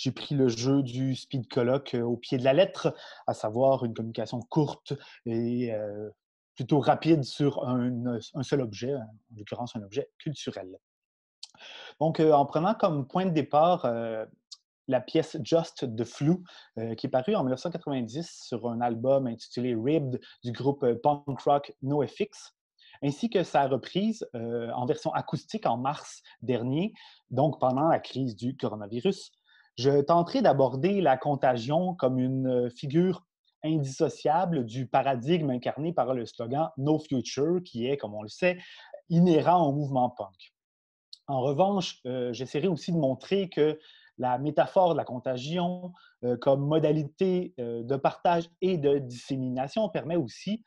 j'ai pris le jeu du speed colloque au pied de la lettre, à savoir une communication courte et plutôt rapide sur un seul objet, en l'occurrence un objet culturel. Donc, en prenant comme point de départ la pièce Just de Flu, qui est parue en 1990 sur un album intitulé Ribbed du groupe punk rock NoFX, ainsi que sa reprise en version acoustique en mars dernier, donc pendant la crise du coronavirus. Je tenterai d'aborder la contagion comme une figure indissociable du paradigme incarné par le slogan No Future, qui est, comme on le sait, inhérent au mouvement punk. En revanche, j'essaierai aussi de montrer que la métaphore de la contagion comme modalité de partage et de dissémination permet aussi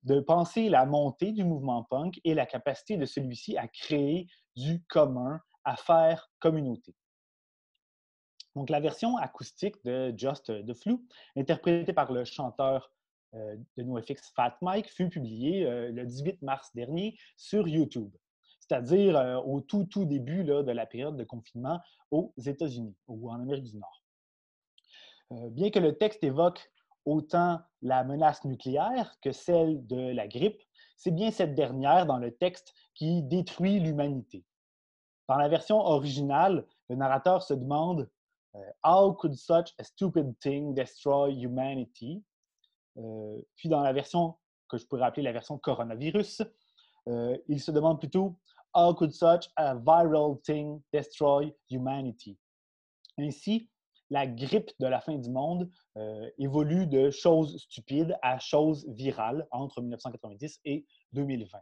de penser la montée du mouvement punk et la capacité de celui-ci à créer du commun, à faire communauté. Donc, la version acoustique de Just the Flu, interprétée par le chanteur de NoFX Fat Mike, fut publiée le 18 mars dernier sur YouTube, c'est-à-dire au tout début là, de la période de confinement aux États-Unis ou en Amérique du Nord. Bien que le texte évoque autant la menace nucléaire que celle de la grippe, c'est bien cette dernière dans le texte qui détruit l'humanité. Dans la version originale, le narrateur se demande How could such a stupid thing destroy humanity? Puis dans la version que je pourrais appeler la version coronavirus, il se demande plutôt How could such a viral thing destroy humanity? Ainsi, la grippe de la fin du monde évolue de choses stupides à choses virales entre 1990 et 2020.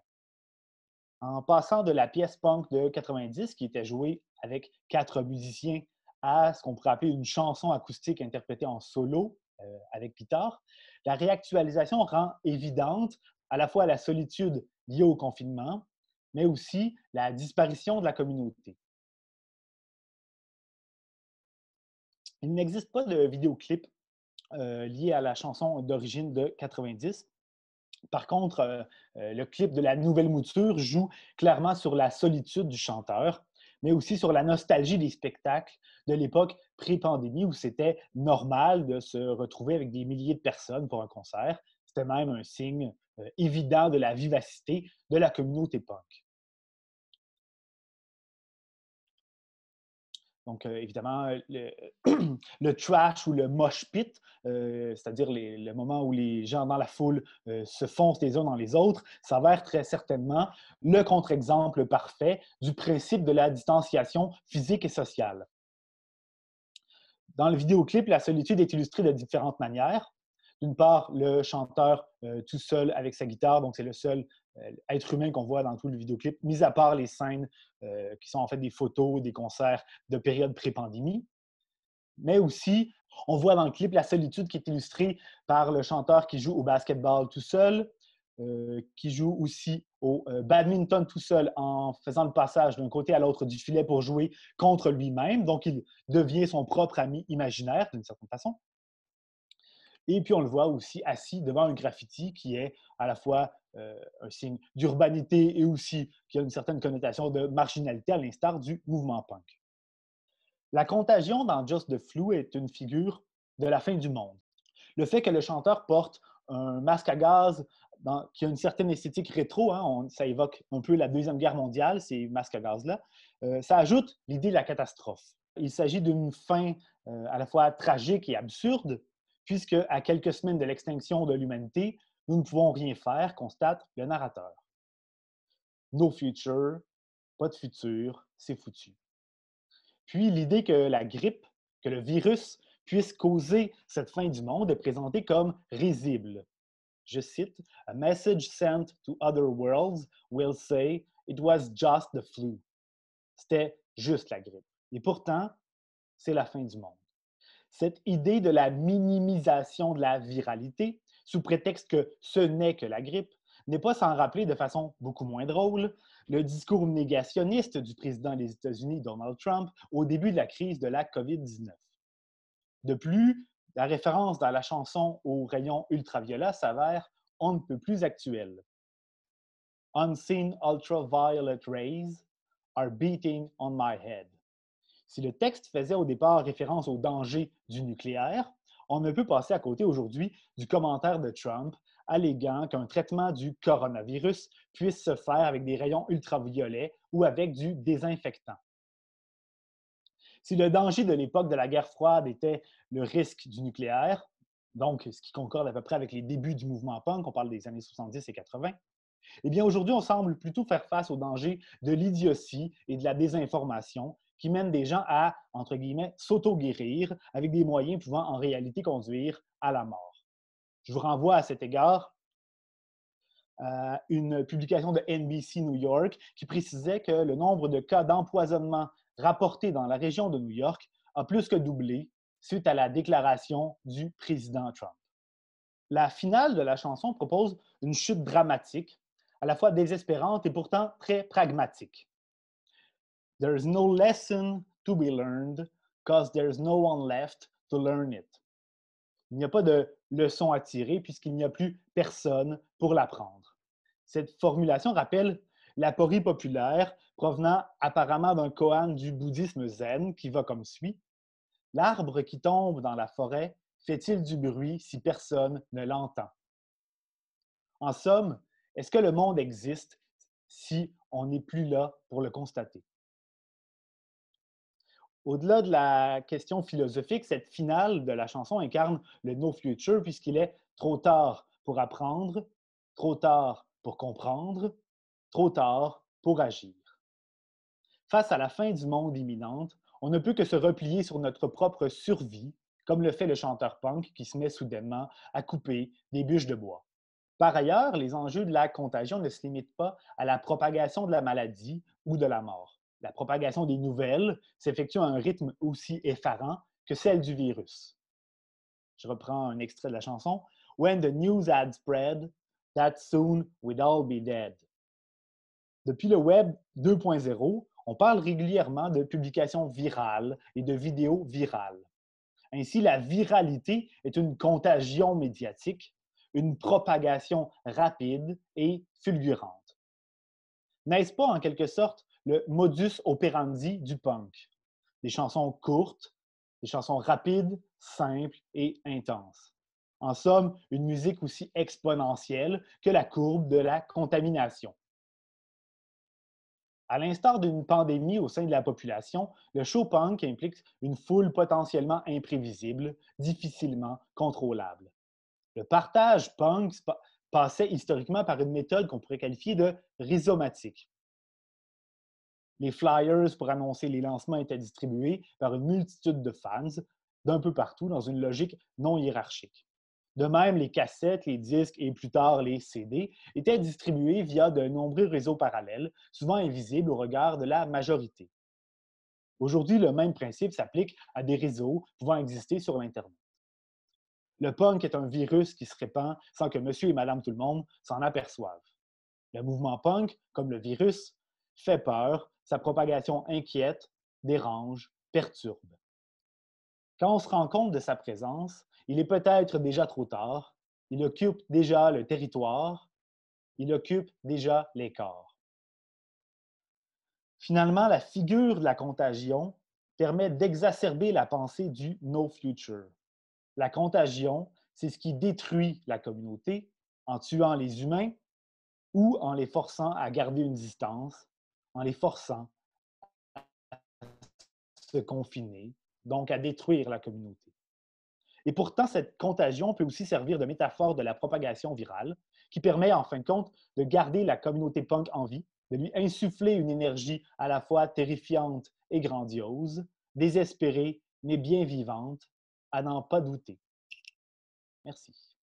En passant de la pièce punk de 90, qui était jouée avec 4 musiciens, à ce qu'on pourrait appeler une chanson acoustique interprétée en solo avec guitare, la réactualisation rend évidente à la fois la solitude liée au confinement, mais aussi la disparition de la communauté. Il n'existe pas de vidéoclip lié à la chanson d'origine de 90. Par contre, le clip de la nouvelle mouture joue clairement sur la solitude du chanteur, mais aussi sur la nostalgie des spectacles de l'époque pré-pandémie où c'était normal de se retrouver avec des milliers de personnes pour un concert. C'était même un signe évident de la vivacité de la communauté punk. Donc, évidemment, le trash ou le mosh pit, c'est-à-dire le moment où les gens dans la foule se foncent les uns dans les autres, s'avère très certainement le contre-exemple parfait du principe de la distanciation physique et sociale. Dans le vidéoclip, la solitude est illustrée de différentes manières. D'une part, le chanteur tout seul avec sa guitare, donc c'est le seul être humain qu'on voit dans tout le vidéoclip, mis à part les scènes qui sont en fait des photos, des concerts de période pré-pandémie. Mais aussi, on voit dans le clip la solitude qui est illustrée par le chanteur qui joue au basketball tout seul, qui joue aussi au badminton tout seul en faisant le passage d'un côté à l'autre du filet pour jouer contre lui-même. Donc, il devient son propre ami imaginaire d'une certaine façon. Et puis, on le voit aussi assis devant un graffiti qui est à la fois un signe d'urbanité et aussi qui a une certaine connotation de marginalité à l'instar du mouvement punk. La contagion dans Just the Flu est une figure de la fin du monde. Le fait que le chanteur porte un masque à gaz qui a une certaine esthétique rétro, hein, ça évoque un peu la Deuxième Guerre mondiale, ces masques à gaz-là, ça ajoute l'idée de la catastrophe. Il s'agit d'une fin à la fois tragique et absurde, puisque à quelques semaines de l'extinction de l'humanité, nous ne pouvons rien faire, constate le narrateur. No future, pas de futur, c'est foutu. Puis l'idée que la grippe, que le virus puisse causer cette fin du monde est présentée comme risible. Je cite, A message sent to other worlds will say it was just the flu. C'était juste la grippe. Et pourtant, c'est la fin du monde. Cette idée de la minimisation de la viralité, sous prétexte que ce n'est que la grippe, n'est pas sans rappeler de façon beaucoup moins drôle le discours négationniste du président des États-Unis, Donald Trump, au début de la crise de la COVID-19. De plus, la référence dans la chanson aux rayons ultraviolets s'avère on ne peut plus actuelle. Unseen ultraviolet rays are beating on my head. Si le texte faisait au départ référence au danger du nucléaire, on ne peut passer à côté aujourd'hui du commentaire de Trump alléguant qu'un traitement du coronavirus puisse se faire avec des rayons ultraviolets ou avec du désinfectant. Si le danger de l'époque de la guerre froide était le risque du nucléaire, donc ce qui concorde à peu près avec les débuts du mouvement punk, on parle des années 70 et 80, eh bien aujourd'hui, on semble plutôt faire face au danger de l'idiotie et de la désinformation qui mènent des gens à, entre guillemets, s'auto-guérir avec des moyens pouvant en réalité conduire à la mort. Je vous renvoie à cet égard à une publication de NBC New York qui précisait que le nombre de cas d'empoisonnement rapportés dans la région de New York a plus que doublé suite à la déclaration du président Trump. La finale de la chanson propose une chute dramatique, à la fois désespérante et pourtant très pragmatique. There is no lesson to be learned, cause there is no one left to learn it. Il n'y a pas de leçon à tirer puisqu'il n'y a plus personne pour l'apprendre. Cette formulation rappelle l'aporie populaire provenant apparemment d'un koan du bouddhisme zen qui va comme suit. L'arbre qui tombe dans la forêt fait-il du bruit si personne ne l'entend? En somme, est-ce que le monde existe si on n'est plus là pour le constater? Au-delà de la question philosophique, cette finale de la chanson incarne le no future puisqu'il est trop tard pour apprendre, trop tard pour comprendre, trop tard pour agir. Face à la fin du monde imminente, on ne peut que se replier sur notre propre survie, comme le fait le chanteur punk qui se met soudainement à couper des bûches de bois. Par ailleurs, les enjeux de la contagion ne se limitent pas à la propagation de la maladie ou de la mort. La propagation des nouvelles s'effectue à un rythme aussi effarant que celle du virus. Je reprends un extrait de la chanson. When the news had spread, that soon we'd all be dead. Depuis le Web 2.0, on parle régulièrement de publications virales et de vidéos virales. Ainsi, la viralité est une contagion médiatique, une propagation rapide et fulgurante. N'est-ce pas en quelque sorte le modus operandi du punk? Des chansons courtes, des chansons rapides, simples et intenses. En somme, une musique aussi exponentielle que la courbe de la contamination. À l'instar d'une pandémie au sein de la population, le show punk implique une foule potentiellement imprévisible, difficilement contrôlable. Le partage punk passait historiquement par une méthode qu'on pourrait qualifier de rhizomatique. Les flyers pour annoncer les lancements étaient distribués par une multitude de fans d'un peu partout dans une logique non hiérarchique. De même, les cassettes, les disques et plus tard les CD étaient distribués via de nombreux réseaux parallèles, souvent invisibles au regard de la majorité. Aujourd'hui, le même principe s'applique à des réseaux pouvant exister sur l'Internet. Le punk est un virus qui se répand sans que monsieur et madame tout le monde s'en aperçoivent. Le mouvement punk, comme le virus, fait peur, sa propagation inquiète, dérange, perturbe. Quand on se rend compte de sa présence, il est peut-être déjà trop tard, il occupe déjà le territoire, il occupe déjà les corps. Finalement, la figure de la contagion permet d'exacerber la pensée du no future. La contagion, c'est ce qui détruit la communauté en tuant les humains ou en les forçant à garder une distance, en les forçant à se confiner, donc à détruire la communauté. Et pourtant, cette contagion peut aussi servir de métaphore de la propagation virale, qui permet, en fin de compte, de garder la communauté punk en vie, de lui insuffler une énergie à la fois terrifiante et grandiose, désespérée mais bien vivante, à n'en pas douter. Merci.